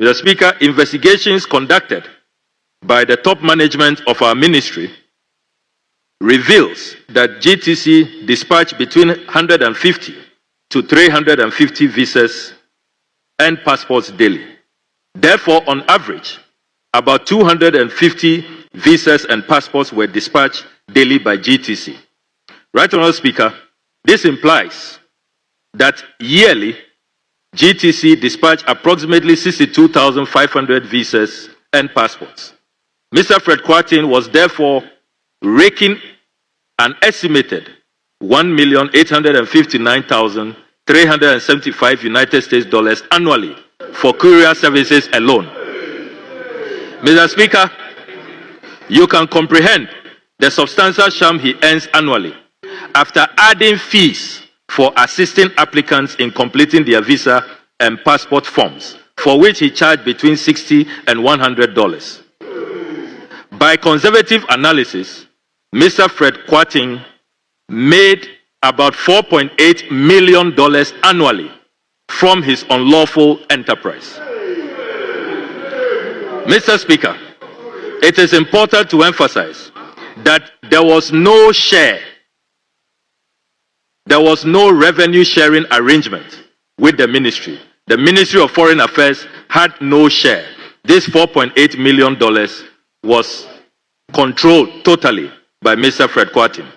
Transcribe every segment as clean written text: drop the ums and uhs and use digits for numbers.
Mr. Speaker, investigations conducted by the top management of our ministry reveals that GTC dispatched between 150 to 350 visas and passports daily. Therefore, on average, about 250 visas and passports were dispatched daily by GTC. Right, Honourable Speaker, this implies that yearly GTC dispatched approximately 62,500 visas and passports. Mr. Fred Kwarteng was therefore raking an estimated 1,859,375 United States dollars annually for courier services alone. Mr. Speaker, you can comprehend the substantial sum he earns annually after adding fees for assisting applicants in completing their visa and passport forms, for which he charged between $60 and $100. By conservative analysis, Mr. Fred Kwarteng made about $4.8 million annually from his unlawful enterprise. Mr. Speaker, it is important to emphasize that there was no share, there was no revenue sharing arrangement with the ministry. The Ministry of Foreign Affairs had no share. This $4.8 million was controlled totally by Mr. Fred Kwarteng.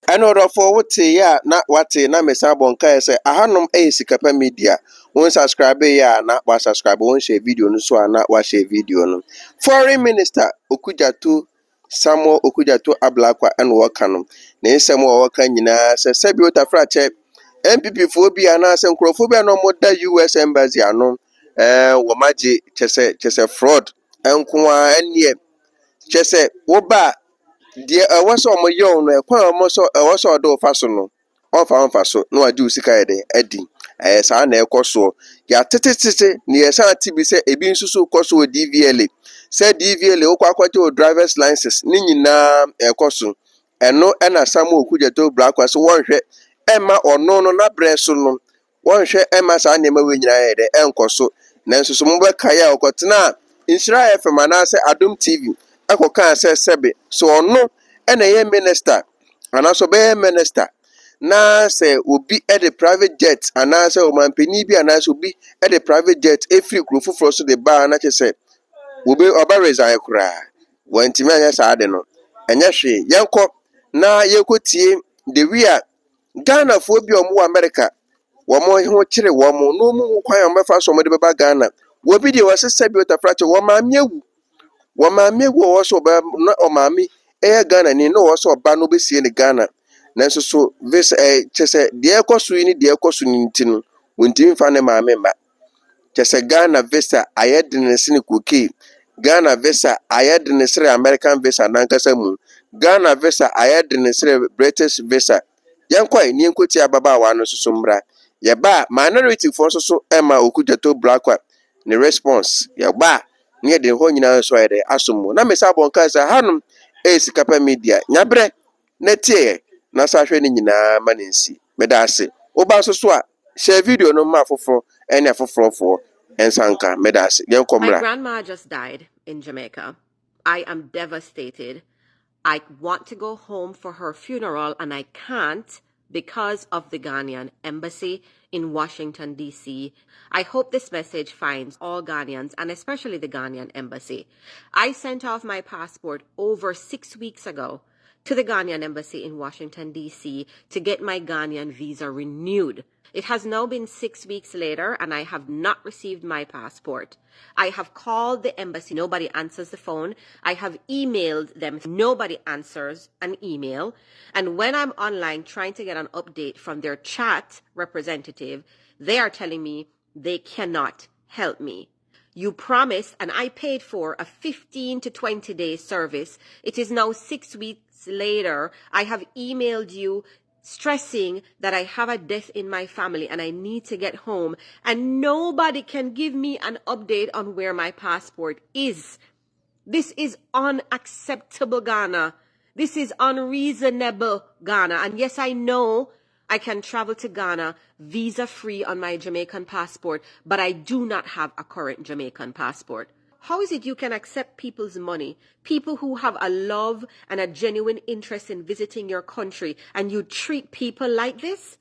I know for what ya na wate na mesa bonka say ahanom sikapa media won subscribe ya na wa subscribe won share video no so na wa share video no. Foreign Minister Okudzeto Ablakwa and wakanom na nsem wo waka nyina se sebi otafra che NPP fo bi ana se nkrofo bi no moda US embassy ano wo maji chese fraud enko anie chese wo ba die awaso omoyo no ekwan omoso awaso do faso no ofa so no ade usika yede adi saa na ekoso ya tetete ne yesa tibi se ebi nsusu koso DVLA se DVLA okwa akwate o driver's license ni nyina ekoso eno na Samuel Okudzeto Ablakwa so wonhwe ema ono no na breso no wonhwe ema saa ne ma we nyina yede enkoso na nsusu mbeka ya okotena Insira FM na se Adom TV akoka se sebe so ono ena ye minister anaso be minister na se obi at the private jet anase o mampeni bi anase obi at the private jet every group for so the bar na che obi oba resign kura wantimi anya saade no enya hwe yenko na yekotie the wia Ghana fo bi omo America wo mo ho kire wo mo no mu kwan o mefa so mo de beba Ghana wo bi de wasesa bi otafrache wo ma miegu wo so ba na o mami Ghana ni no wo so ba no be sie ni Ghana nanso so this chese de ekoso ni de ekoso ni ntino wontimi fa ne maame ma chese Ghana visa ayedene sine koke Ghana visa ayedene sire American visa nankasa mu Ghana visa ayedene sire British visa yankwa ni enkoti ababa wa no so mbra ye ba minority for so Emma Okudzeto Ablakwa ni response ye ba ni de ho nyina so ayede asomo na mesa bonka sa hanum sikapa media nyabre na tie na sa hwe ni nyina manensi medase oba so a share video no ma foforo ene foforo fo ensanka medase yenkomra. My grandma just died in Jamaica. I am devastated. I want to go home for her funeral and I can't because of the Ghanaian embassy in Washington, D.C. I hope this message finds all Ghanaians and especially the Ghanaian embassy. I sent off my passport over 6 weeks ago to the Ghanaian embassy in Washington, D.C. to get my Ghanaian visa renewed. It has now been 6 weeks later and I have not received my passport. I have called the embassy, nobody answers the phone. I have emailed them, nobody answers an email. And when I'm online trying to get an update from their chat representative, they are telling me they cannot help me. You promised, and I paid for a 15 to 20 day service. It is now 6 weeks later. I have emailed you stressing that I have a death in my family and I need to get home, and nobody can give me an update on where my passport is. This is unacceptable, Ghana. This is unreasonable, Ghana. And yes, I know I can travel to Ghana visa-free on my Jamaican passport, but I do not have a current Jamaican passport. How is it you can accept people's money, people who have a love and a genuine interest in visiting your country, and you treat people like this?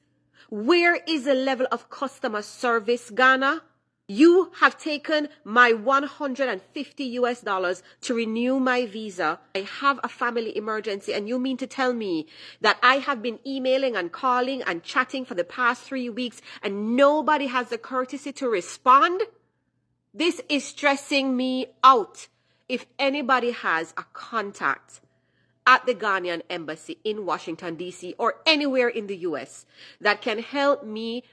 Where is the level of customer service, Ghana? You have taken my $150 to renew my visa. I have a family emergency, and you mean to tell me that I have been emailing and calling and chatting for the past 3 weeks and nobody has the courtesy to respond? This is stressing me out. If anybody has a contact at the Ghanaian embassy in Washington, D.C. or anywhere in the U.S. that can help me,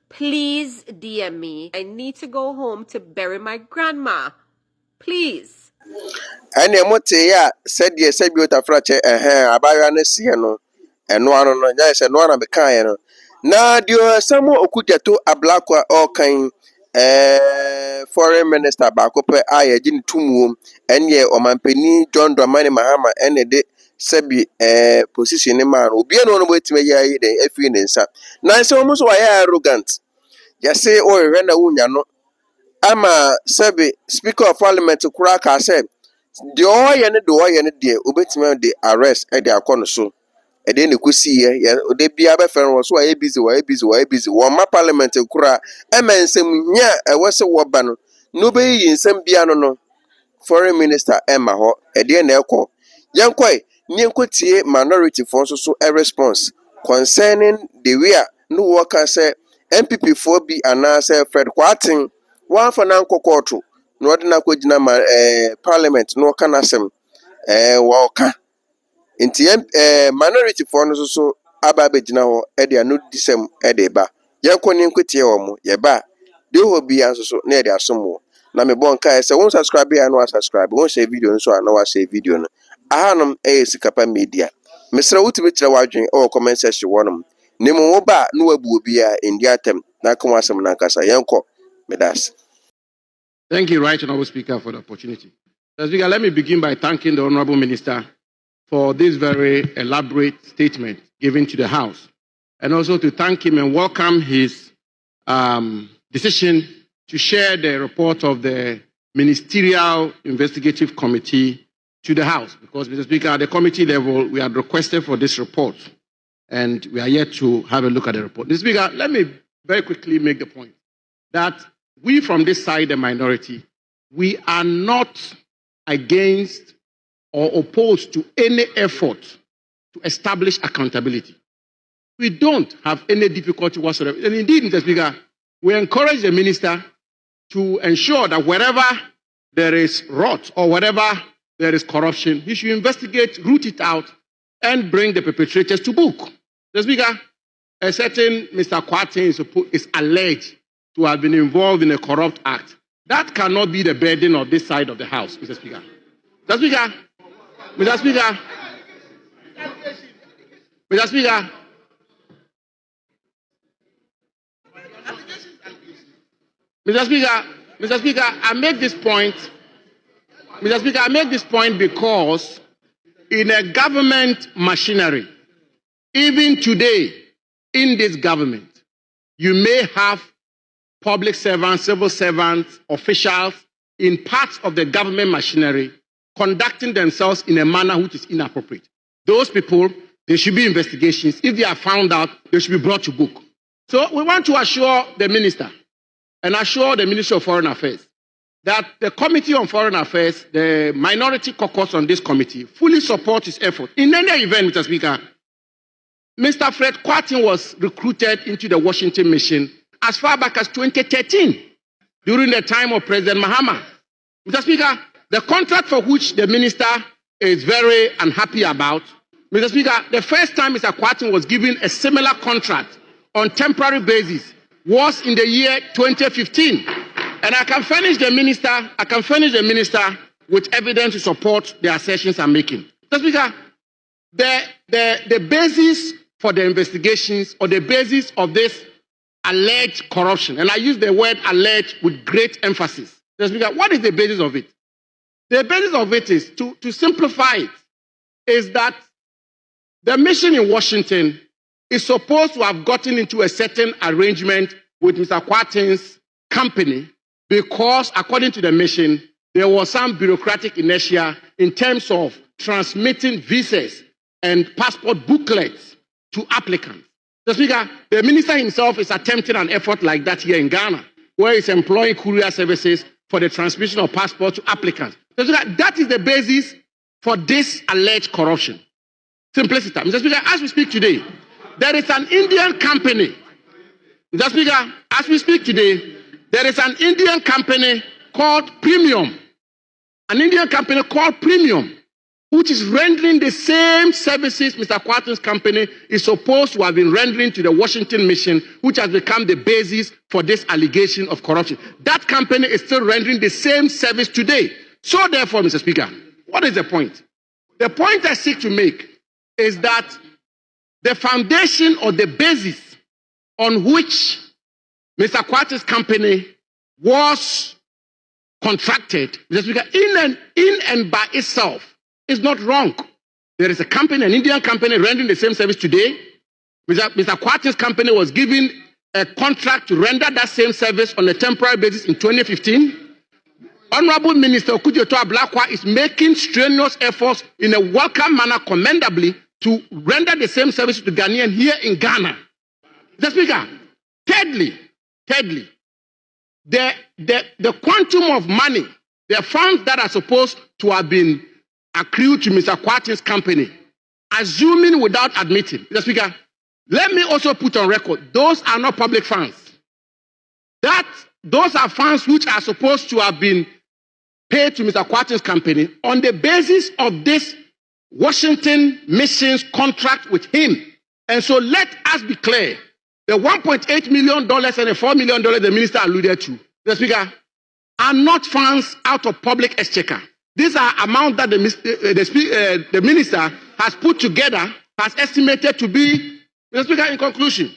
please DM me. I need to go home to bury my grandma. Please. Ene mote ya said ye said bi otafrache abayo na sie no eno ano no nya se no na beka ye no na dio Samu Okudzeto Ablakwa okan foreign minister ba ko pe aye gini tumuom enye omampani John Dramani Mahama ene de sabi position man obi eno no betime ya yi den afi ne nsa na se omo so wa ya arrogant ya se o hwe na wunya no ama sabi speaker of parliament kura ka say the oye ne de obetime de arrest e de akono so e de ne kosi ye de bia be fen wo so wa busy wo ma parliament kura e mensem nya e wo se wo ba no no be yi nsem bia no foreign minister Emma ho e de na ekọ yankoi nyenkotie minority for so a response concerning the way no worker say NPP for be anase Fred Kwatin one for nan kokoto no ordinary kwagina parliament no kana sem woka nti minority for no so aba begina ho e de anu disem e de ba yankoni nkotie wo mo ye ba de ho bia so na e de asomo na me bon kai se won subscribe ya no subscribe won share video no so na wa share video no ahanum sikapa media mesra wutumi kire wadwen comment section wonum nemu wo ba no wabu obi a ndi atem na kan wasem na kasa yenko medas. Thank you, Right Honorable Speaker, for the opportunity. Mr. Speaker, let me begin by thanking the Honorable Minister for this very elaborate statement given to the House, and also to thank him and welcome his decision to share the report of the Ministerial Investigative Committee to the House, because, Mr. Speaker, at the committee level, we had requested for this report, and we are yet to have a look at the report. Mr. Speaker, let me very quickly make the point that we from this side, the minority, we are not against or opposed to any effort to establish accountability. We don't have any difficulty whatsoever. And indeed, Mr. Speaker, we encourage the minister to ensure that wherever there is rot or wherever there is corruption, he should investigate, root it out, and bring the perpetrators to book. Mr. Speaker, a certain Mr. Kwatin is alleged to have been involved in a corrupt act. That cannot be the burden of this side of the House, Mr. Speaker. Mr. Speaker, Mr. Speaker, Mr. Speaker, Mr. Speaker, I make this point. Mr. Speaker, I make this point because in a government machinery, even today, in this government, you may have public servants, civil servants, officials in parts of the government machinery conducting themselves in a manner which is inappropriate. Those people, there should be investigations. If they are found out, they should be brought to book. So we want to assure the minister and assure the Ministry of Foreign Affairs that the Committee on Foreign Affairs, the minority caucus on this committee, fully supports his effort. In any event, Mr. Speaker, Mr. Fred Kwatin was recruited into the Washington mission as far back as 2013, during the time of President Mahama. Mr. Speaker, the contract for which the minister is very unhappy about, Mr. Speaker, the first time Mr. Kwatin was given a similar contract on temporary basis was in the year 2015. And I can furnish the minister with evidence to support the assertions I'm making. Mr. Speaker, the basis for the investigations or the basis of this alleged corruption, and I use the word alleged with great emphasis. Mr. Speaker, what is the basis of it? The basis of it is, to simplify it, is that the mission in Washington is supposed to have gotten into a certain arrangement with Mr. Kwarteng's company because, according to the mission, there was some bureaucratic inertia in terms of transmitting visas and passport booklets to applicants. Mr. Speaker, the minister himself is attempting an effort like that here in Ghana, where he's employing courier services for the transmission of passports to applicants. Mr. Speaker, that is the basis for this alleged corruption. Simplicity. Mr. Speaker, as we speak today, there is an Indian company. Mr. Speaker, as we speak today, there is an Indian company called Premium. An Indian company called Premium, which is rendering the same services Mr. Kwarteng's company is supposed to have been rendering to the Washington mission, which has become the basis for this allegation of corruption. That company is still rendering the same service today. So therefore, Mr. Speaker, what is the point? The point I seek to make is that the foundation or the basis on which Mr. Kwarteng's company was contracted, Mr. Speaker, in and by itself is not wrong. There is a company, an Indian company, rendering the same service today. Mr. Kwarteng's company was given a contract to render that same service on a temporary basis in 2015. Honorable Minister Okudzeto Ablakwa is making strenuous efforts in a welcome manner, commendably, to render the same service to Ghanaians here in Ghana. Mr. Speaker, thirdly, the quantum of money, the funds that are supposed to have been accrued to Mr. Kwarteng's company, assuming without admitting, Mr. Speaker, let me also put on record, those are not public funds. Those are funds which are supposed to have been paid to Mr. Kwarteng's company on the basis of this Washington mission's contract with him. And so let us be clear, the $1.8 million and the $4 million the minister alluded to, Mr. Speaker, are not funds out of public exchequer. These are amounts that the minister has put together, has estimated to be, Mr. Speaker, in conclusion,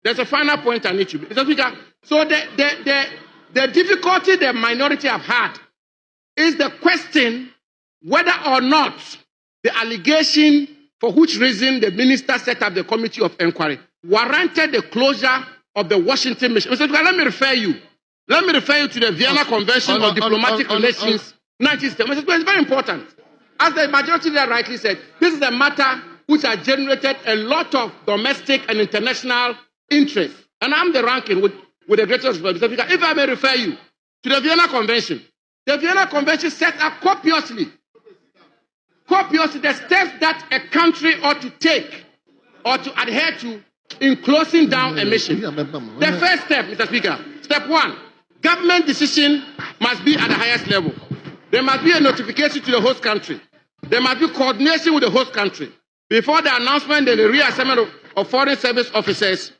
there's a final point I need to make. Mr. Speaker, so the difficulty the minority have had is the question whether or not the allegation for which reason the minister set up the committee of inquiry warranted the closure of the Washington mission. Mr. Speaker, let me refer you to the Vienna Convention on Diplomatic Relations, 1970. Mr. Speaker, it's very important. As the majority there rightly said, this is a matter which has generated a lot of domestic and international interest. And I'm the ranking with the greatest respect. Mr. Speaker, if I may refer you to the Vienna Convention, the Vienna Convention set up copiously the steps that a country ought to take or to adhere to in closing down a mission. The first step, Mr. Speaker, step one, government decision must be at the highest level. There must be a notification to the host country. There must be coordination with the host country. Before the announcement and the reassignment of foreign service officers,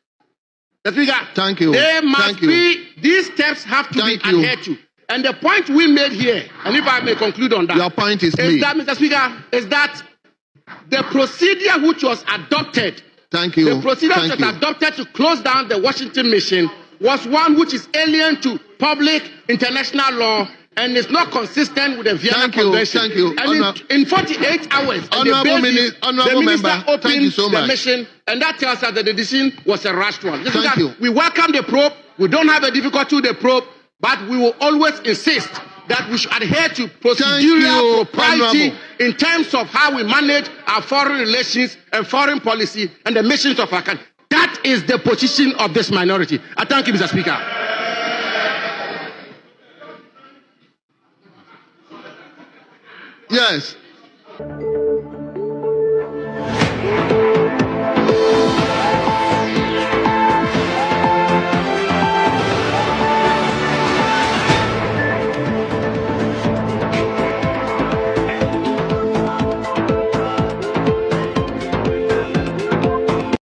Mr. Speaker, thank you. There must be, these steps have to be adhered to. And the point we made here, and if I may conclude on that, your point is made. That, Mr. Speaker, is that the procedure which was adopted, the procedure which was adopted to close down the Washington mission was one which is alien to public international law and is not consistent with the Vienna Convention. Thank you. And in 48 hours, the minister opened the mission, and that tells us that the decision was a rushed one. Thank you. We welcome the probe. We don't have a difficulty with the probe. But we will always insist that we should adhere to procedural propriety in terms of how we manage our foreign relations and foreign policy and the missions of our country. That is the position of this minority. I thank you, Mr. Speaker. Yes.